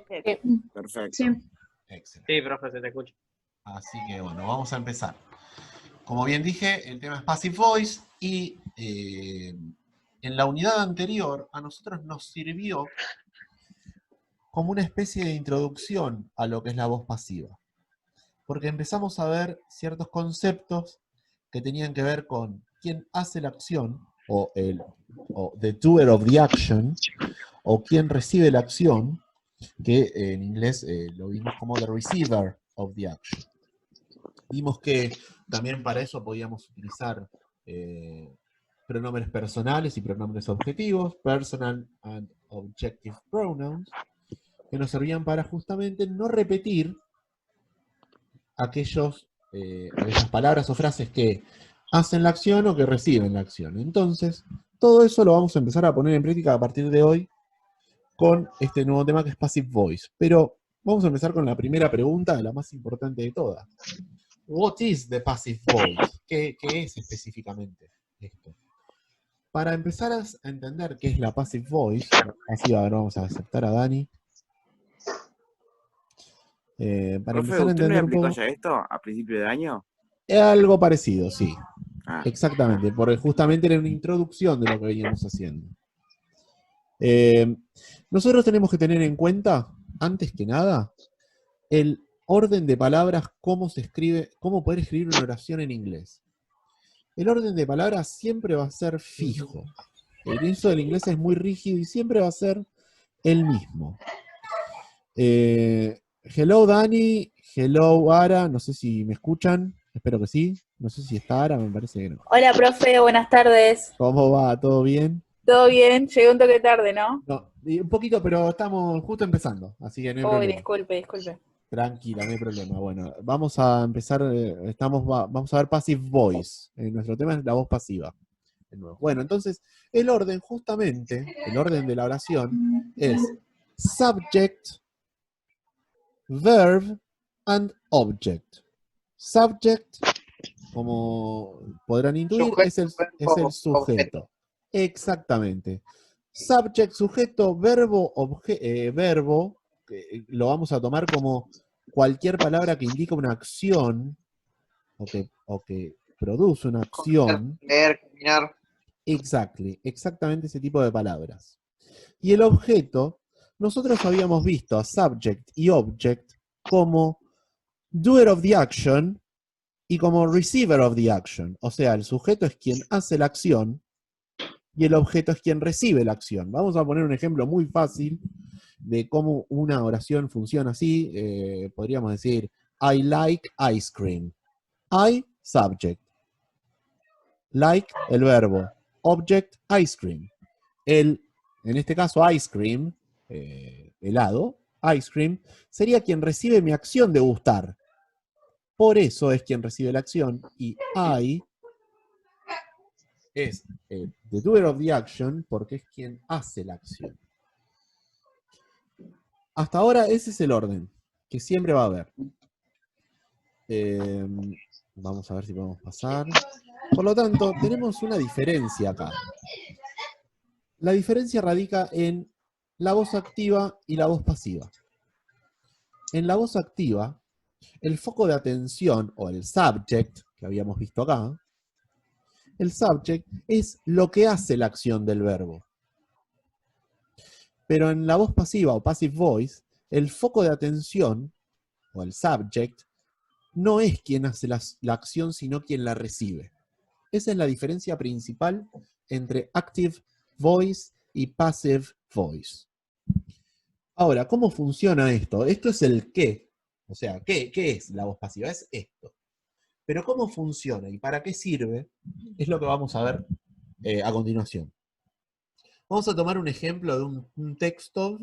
Perfecto. Sí. Excelente. Sí, profe, se te escucha. Así que bueno, vamos a empezar. Como bien dije, el tema es Passive Voice y en la unidad anterior a nosotros nos sirvió como una especie de introducción a lo que es la voz pasiva. Porque empezamos a ver ciertos conceptos que tenían que ver con quién hace la acción, o the doer of the action, o quién recibe la acción, que en inglés lo vimos como the receiver of the action. Vimos que también para eso podíamos utilizar pronombres personales y pronombres objetivos, personal and objective pronouns, que nos servían para justamente no repetir aquellas palabras o frases que hacen la acción o que reciben la acción. Entonces, todo eso lo vamos a empezar a poner en práctica a partir de hoy con este nuevo tema que es Passive Voice. Pero vamos a empezar con la primera pregunta, la más importante de todas. What is the passive voice? ¿Qué es específicamente esto? Para empezar a entender qué es la passive voice, así ahora vamos a aceptar a Dani. Para Profe, empezar a ¿usted no entender un aplicó poco, ya esto a principio de año? algo parecido, sí. Ah, Exactamente, porque justamente era una introducción de lo que veníamos haciendo. Nosotros tenemos que tener en cuenta, antes que nada, el orden de palabras, cómo se escribe, cómo poder escribir una oración en inglés. El orden de palabras siempre va a ser fijo. El inicio del inglés es muy rígido y siempre va a ser el mismo. Hello Dani, hello Ara, no sé si me escuchan, espero que sí. No sé si está Ara, me parece que no. Hola, profe, buenas tardes. ¿Cómo va? ¿Todo bien? ¿Todo bien? Llegué un toque tarde, ¿no? No, y un poquito, pero estamos justo empezando, así que no hay Uy, problema. disculpe. Tranquila, no hay problema. Bueno, vamos a empezar, vamos a ver Passive Voice. Nuestro tema es la voz pasiva. De nuevo. Bueno, entonces, el orden, justamente, el orden de la oración es subject, verb, and object. Subject, como podrán intuir, es el sujeto. Exactamente. Subject, sujeto, verbo, verbo, lo vamos a tomar como cualquier palabra que indica una acción o que produce una acción. Leer, caminar. Exactamente ese tipo de palabras. Y el objeto, nosotros habíamos visto a subject y object como doer of the action y como receiver of the action. O sea, el sujeto es quien hace la acción y el objeto es quien recibe la acción. Vamos a poner un ejemplo muy fácil de cómo una oración funciona así. Podríamos decir, I like ice cream. I, subject. Like, el verbo. Object, ice cream. En este caso, ice cream, helado, ice cream, sería quien recibe mi acción de gustar. Por eso es quien recibe la acción. Y I es the doer of the action porque es quien hace la acción. Hasta ahora ese es el orden que siempre va a haber. Vamos a ver si podemos pasar. Por lo tanto, tenemos una diferencia acá. La diferencia radica en la voz activa y la voz pasiva. En la voz activa, el foco de atención, o el subject, que habíamos visto acá, el subject es lo que hace la acción del verbo. Pero en la voz pasiva o passive voice, el foco de atención, o el subject, no es quien hace la acción, sino quien la recibe. Esa es la diferencia principal entre active voice y passive voice. Ahora, ¿cómo funciona esto? Esto es el qué. O sea, ¿qué es la voz pasiva? Es esto. Pero ¿cómo funciona y para qué sirve? Es lo que vamos a ver a continuación. Vamos a tomar un ejemplo de un texto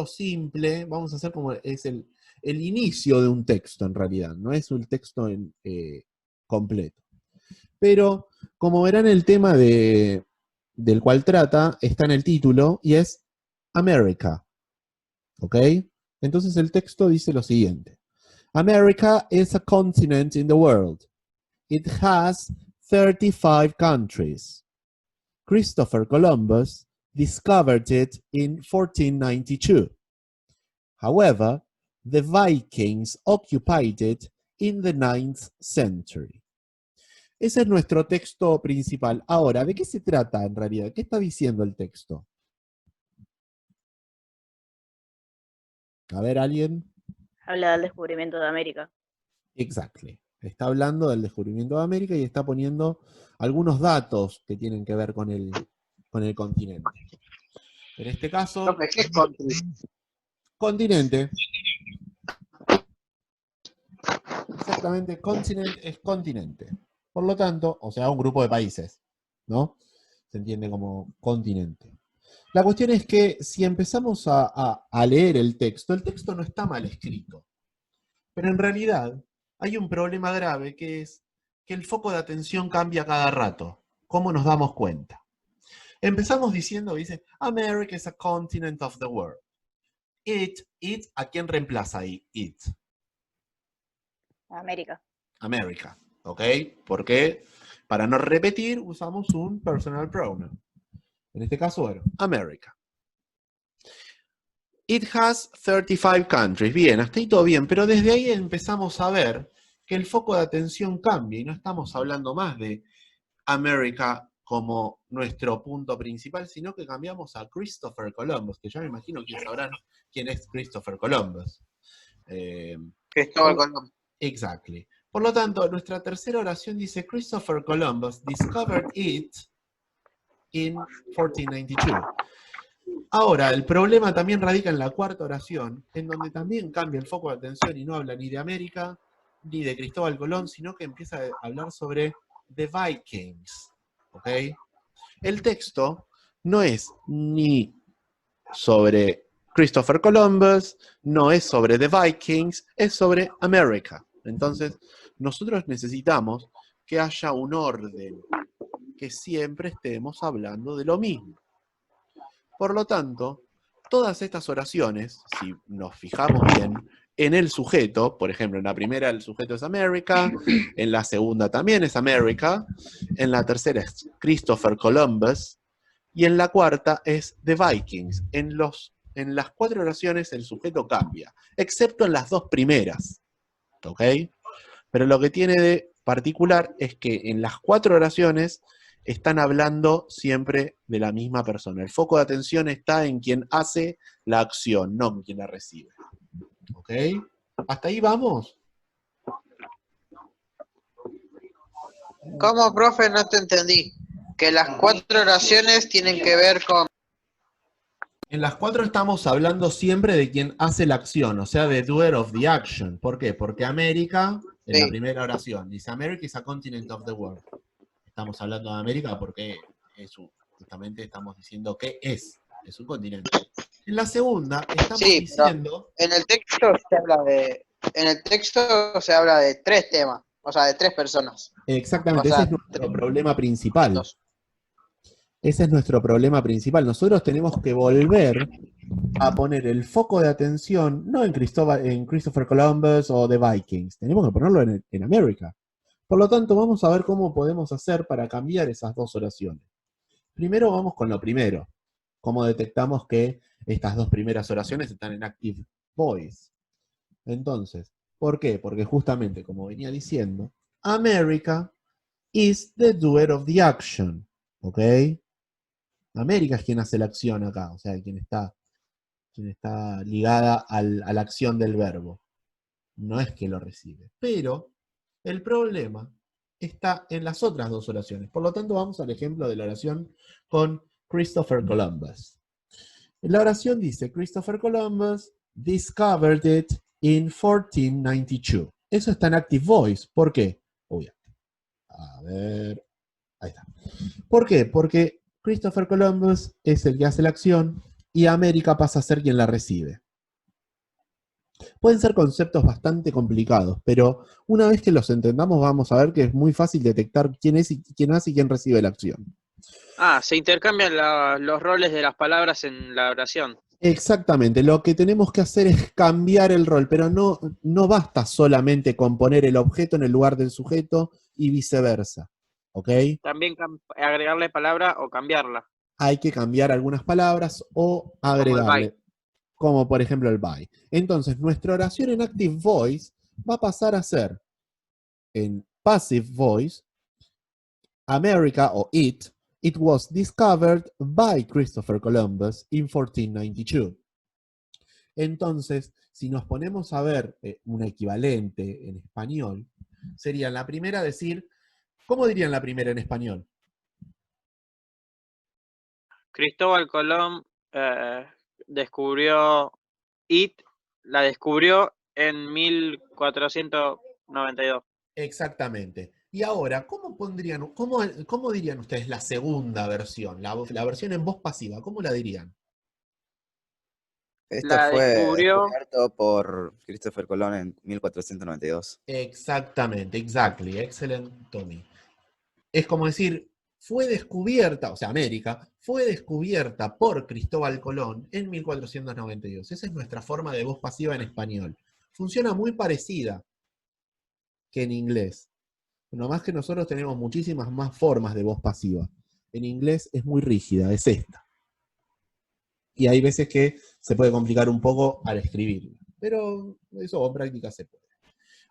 simple. Vamos a hacer como es el inicio de un texto en realidad. No es un texto completo. Pero, como verán, el tema del cual trata está en el título y es America. ¿Ok? Entonces el texto dice lo siguiente. America is a continent in the world. It has 35 countries. Christopher Columbus discovered it in 1492. However, the Vikings occupied it in the 9th century. Ese es nuestro texto principal. Ahora, ¿de qué se trata en realidad? ¿Qué está diciendo el texto? A ver, ¿alguien? Habla del descubrimiento de América. Exactly. Está hablando del descubrimiento de América y está poniendo algunos datos que tienen que ver con el continente. En este caso, Profe, ¿qué es country? continente. Exactamente, continent es continente. Por lo tanto, o sea, un grupo de países, ¿no? Se entiende como continente. La cuestión es que si empezamos a leer el texto no está mal escrito. Pero en realidad hay un problema grave que es que el foco de atención cambia cada rato. ¿Cómo nos damos cuenta? Empezamos diciendo, dice, America is a continent of the world. It, ¿a quién reemplaza ahí? It. América. America, ¿ok? Porque para no repetir usamos un personal pronoun. En este caso, bueno, America. It has 35 countries. Bien, hasta ahí todo bien, pero desde ahí empezamos a ver que el foco de atención cambia y no estamos hablando más de América como nuestro punto principal, sino que cambiamos a Christopher Columbus, que ya me imagino que sabrán quién es Christopher Columbus. Cristóbal Colón. Exactly. Por lo tanto, nuestra tercera oración dice, Christopher Columbus discovered it in 1492. Ahora, el problema también radica en la cuarta oración, en donde también cambia el foco de atención y no habla ni de América, ni de Cristóbal Colón, sino que empieza a hablar sobre The Vikings. ¿Ok? El texto no es ni sobre Christopher Columbus, no es sobre The Vikings, es sobre América. Entonces, nosotros necesitamos que haya un orden, que siempre estemos hablando de lo mismo. Por lo tanto, todas estas oraciones, si nos fijamos bien, en el sujeto, por ejemplo, en la primera el sujeto es America, en la segunda también es America, en la tercera es Christopher Columbus, y en la cuarta es The Vikings. En las cuatro oraciones el sujeto cambia, excepto en las dos primeras. ¿Ok? Pero lo que tiene de particular es que en las cuatro oraciones están hablando siempre de la misma persona. El foco de atención está en quien hace la acción, no en quien la recibe. ¿Ok? ¿Hasta ahí vamos? ¿Cómo, profe? No te entendí. Que las 4 oraciones tienen que ver con... En las cuatro estamos hablando siempre de quien hace la acción, o sea, de doer of the action. ¿Por qué? Porque América, en la Sí. primera oración, dice America is a continent of the world. Estamos hablando de América porque justamente estamos diciendo que es un continente. En la segunda estamos Sí, diciendo... En el texto se habla de 3 temas, o sea, de 3 personas. Exactamente, O sea, ese es nuestro problema principal. Dos. Ese es nuestro problema principal. Nosotros tenemos que volver a poner el foco de atención, no en Christopher Columbus o The Vikings, tenemos que ponerlo en América. Por lo tanto, vamos a ver cómo podemos hacer para cambiar esas dos oraciones. Primero vamos con lo primero. Cómo detectamos que estas dos primeras oraciones están en active voice. Entonces, ¿por qué? Porque justamente, como venía diciendo, America is the doer of the action. ¿Ok? América es quien hace la acción acá, o sea, quien está ligada a la acción del verbo. No es que lo recibe. Pero el problema está en las otras dos oraciones. Por lo tanto, vamos al ejemplo de la oración con Christopher Columbus. La oración dice, Christopher Columbus discovered it in 1492. Eso está en active voice. ¿Por qué? A ver, ahí está. ¿Por qué? Porque Christopher Columbus es el que hace la acción y América pasa a ser quien la recibe. Pueden ser conceptos bastante complicados, pero una vez que los entendamos vamos a ver que es muy fácil detectar quién hace y quién recibe la acción. Se intercambian los roles de las palabras en la oración. Exactamente, lo que tenemos que hacer es cambiar el rol, pero no basta solamente con poner el objeto en el lugar del sujeto y viceversa, ¿ok? También agregarle palabra o cambiarla. Hay que cambiar algunas palabras o agregarle. como por ejemplo el by. Entonces, nuestra oración en active voice va a pasar a ser en passive voice, America o it was discovered by Christopher Columbus in 1492. Entonces, si nos ponemos a ver un equivalente en español, sería la primera decir, ¿cómo dirían la primera en español? Cristóbal Colón descubrió la descubrió en 1492. Exactamente. Y ahora, ¿cómo dirían ustedes la segunda versión? La versión en voz pasiva, ¿cómo la dirían? Esto La fue descubrió, descubierto por Christopher Colón en 1492. Exactamente, exactly, excellent, Tommy. Es como decir, fue descubierta, o sea, América, fue descubierta por Cristóbal Colón en 1492. Esa es nuestra forma de voz pasiva en español. Funciona muy parecida que en inglés. No más que nosotros tenemos muchísimas más formas de voz pasiva. En inglés es muy rígida, es esta. Y hay veces que se puede complicar un poco al escribirla. Pero eso con práctica se puede.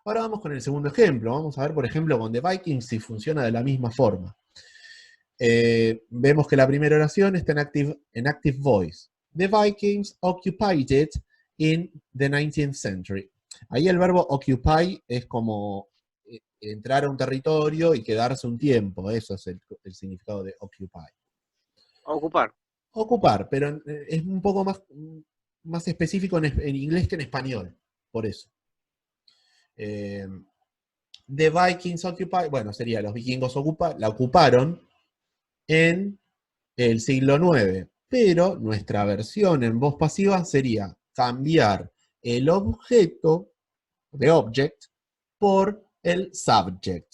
Ahora vamos con el segundo ejemplo. Vamos a ver, por ejemplo, con The Vikings si funciona de la misma forma. Vemos que la primera oración está en active voice. The Vikings occupied it in the 19th century. Ahí el verbo occupy es como entrar a un territorio y quedarse un tiempo. Eso es el significado de occupy. ocupar. Ocupar, pero es un poco más específico en inglés que en español. Por eso. The Vikings occupy, bueno, sería los vikingos la ocuparon en el siglo IX, pero nuestra versión en voz pasiva sería cambiar el objeto de object por el subject.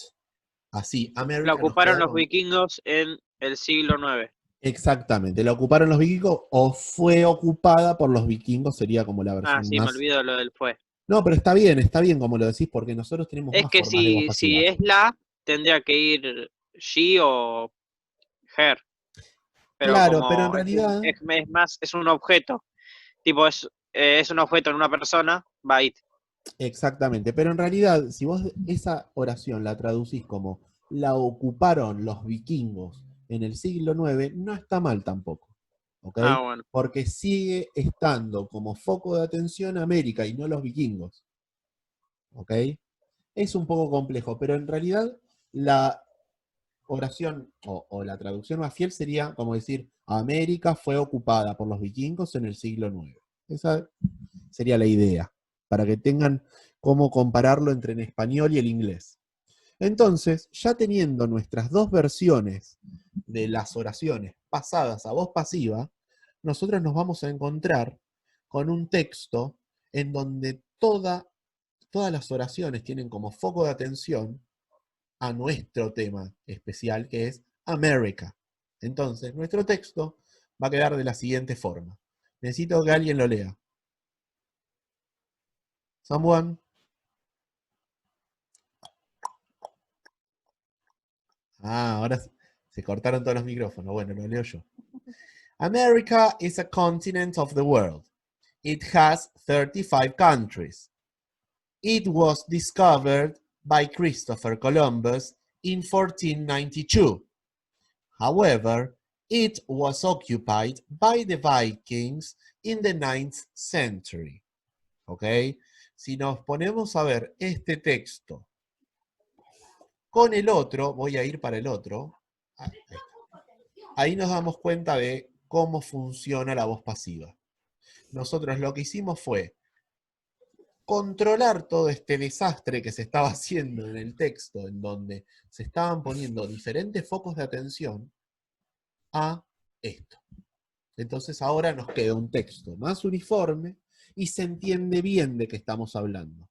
Así, America La nos ocuparon quedó los con- vikingos en el siglo IX. Exactamente, la ocuparon los vikingos o fue ocupada por los vikingos, sería como la Ah, versión sí, me más... olvido lo del fue. No, pero está bien como lo decís, porque nosotros tenemos Es más que formas de voz si pasiva. es la, tendría que ir she o her. Pero Claro, pero en como realidad... es más, es un objeto. Tipo, es un objeto en una persona, va it. Exactamente, pero en realidad, si vos esa oración la traducís como la ocuparon los vikingos en el siglo IX, no está mal tampoco, ¿ok? Ah, bueno. Porque sigue estando como foco de atención América y no los vikingos, ¿ok? Es un poco complejo, pero en realidad la oración o la traducción más fiel sería como decir, América fue ocupada por los vikingos en el siglo IX. Esa sería la idea, para que tengan cómo compararlo entre el español y el inglés. Entonces, ya teniendo nuestras dos versiones de las oraciones pasadas a voz pasiva, nosotros nos vamos a encontrar con un texto en donde todas las oraciones tienen como foco de atención a nuestro tema especial, que es America. Entonces, nuestro texto va a quedar de la siguiente forma. Necesito que alguien lo lea. Someone. Ahora se cortaron todos los micrófonos. Bueno, lo leo yo. America is a continent of the world. It has 35 countries. It was discovered by Christopher Columbus in 1492. However, it was occupied by the Vikings in the 9th century. ¿Ok? Si nos ponemos a ver este texto con el otro, voy a ir para el otro. Ahí nos damos cuenta de cómo funciona la voz pasiva. Nosotros lo que hicimos fue controlar todo este desastre que se estaba haciendo en el texto, en donde se estaban poniendo diferentes focos de atención a esto. Entonces ahora nos queda un texto más uniforme y se entiende bien de qué estamos hablando.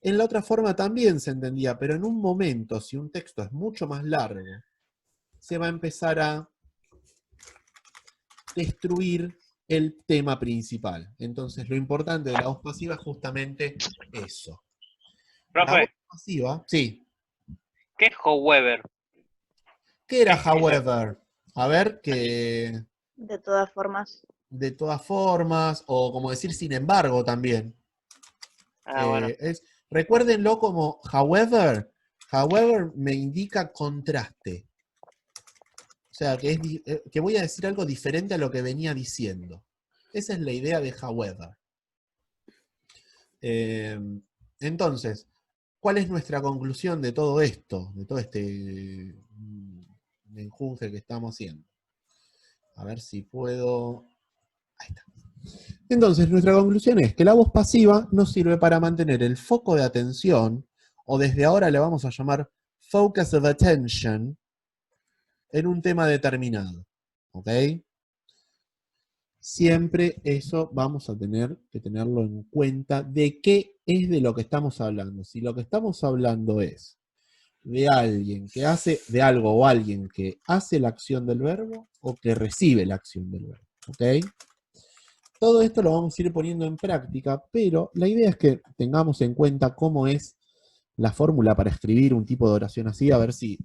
En la otra forma también se entendía, pero en un momento, si un texto es mucho más largo, se va a empezar a destruir el tema principal. Entonces lo importante de la voz pasiva es justamente eso. La voz Profe, pasiva, sí. ¿qué es however? ¿Qué era however? A ver, que... De todas formas, de todas formas, o como decir sin embargo también. Bueno. Recuérdenlo como however. However me indica contraste. O sea, que voy a decir algo diferente a lo que venía diciendo. Esa es la idea de however. Entonces, ¿cuál es nuestra conclusión de todo esto? De todo este menjunje que estamos haciendo. A ver si puedo... Ahí está. Entonces, nuestra conclusión es que la voz pasiva nos sirve para mantener el foco de atención, o desde ahora le vamos a llamar focus of attention, en un tema determinado. ¿Ok? Siempre eso vamos a tener que tenerlo en cuenta de qué es de lo que estamos hablando. Si lo que estamos hablando es de alguien que hace, de algo o alguien que hace la acción del verbo o que recibe la acción del verbo. ¿Ok? Todo esto lo vamos a ir poniendo en práctica, pero la idea es que tengamos en cuenta cómo es la fórmula para escribir un tipo de oración así, a ver si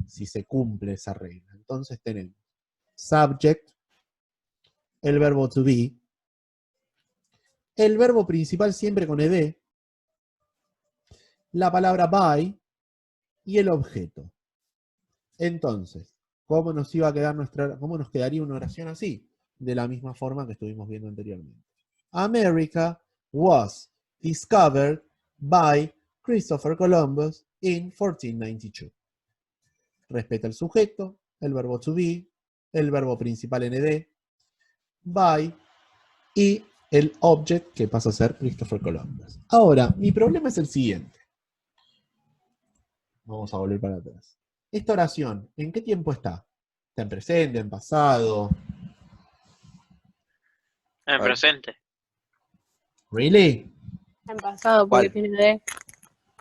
se cumple esa regla. Entonces tenemos subject, el verbo to be, el verbo principal siempre con ed, la palabra by y el objeto. Entonces, ¿cómo nos iba a quedar cómo nos quedaría una oración así? De la misma forma que estuvimos viendo anteriormente. America was discovered by Christopher Columbus in 1492. Respeta el sujeto, el verbo to be, el verbo principal en ed, by y el object que pasa a ser Christopher Columbus. Ahora, mi problema es el siguiente. Vamos a volver para atrás. Esta oración, ¿en qué tiempo está? ¿Está en presente, en pasado? En presente. ¿Really? En pasado, porque ¿Cuál? tiene D.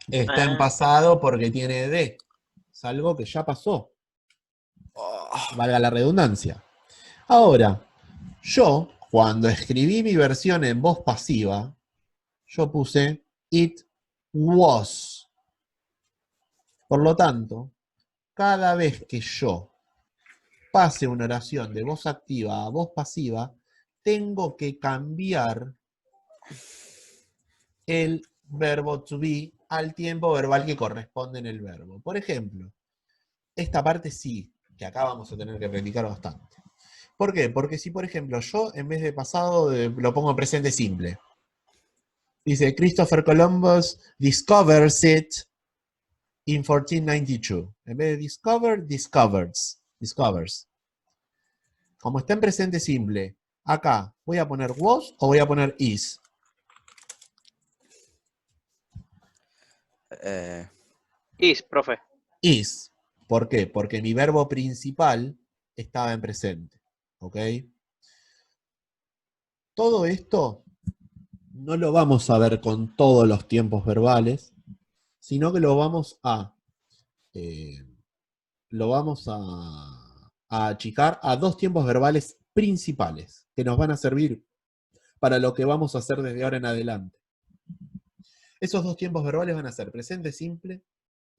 Está en pasado porque tiene ed. Es algo que ya pasó. Valga la redundancia. Ahora, yo, cuando escribí mi versión en voz pasiva, yo puse it was. Por lo tanto, cada vez que yo pase una oración de voz activa a voz pasiva, tengo que cambiar el verbo to be al tiempo verbal que corresponde en el verbo. Por ejemplo, esta parte sí, que acá vamos a tener que practicar bastante. ¿Por qué? Porque si, por ejemplo, yo en vez de pasado lo pongo en presente simple. Dice, Christopher Columbus discovers it in 1492. En vez de discover, discovers. Como está en presente simple, acá, ¿voy a poner was o voy a poner is? Is, profe. Is. ¿Por qué? Porque mi verbo principal estaba en presente. ¿Ok? Todo esto no lo vamos a ver con todos los tiempos verbales, sino que lo vamos a achicar a dos tiempos verbales principales que nos van a servir para lo que vamos a hacer desde ahora en adelante. Esos dos tiempos verbales van a ser presente simple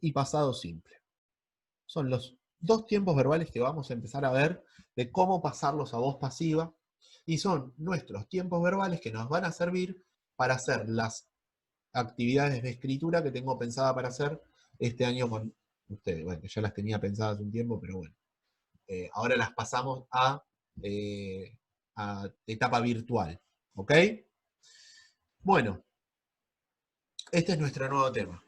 y pasado simple. Son los dos tiempos verbales que vamos a empezar a ver de cómo pasarlos a voz pasiva, y son nuestros tiempos verbales que nos van a servir para hacer las actividades de escritura que tengo pensada para hacer este año con ustedes. Bueno, ya las tenía pensadas hace un tiempo, pero bueno. Ahora las pasamos a etapa virtual. ¿Ok? Bueno, este es nuestro nuevo tema.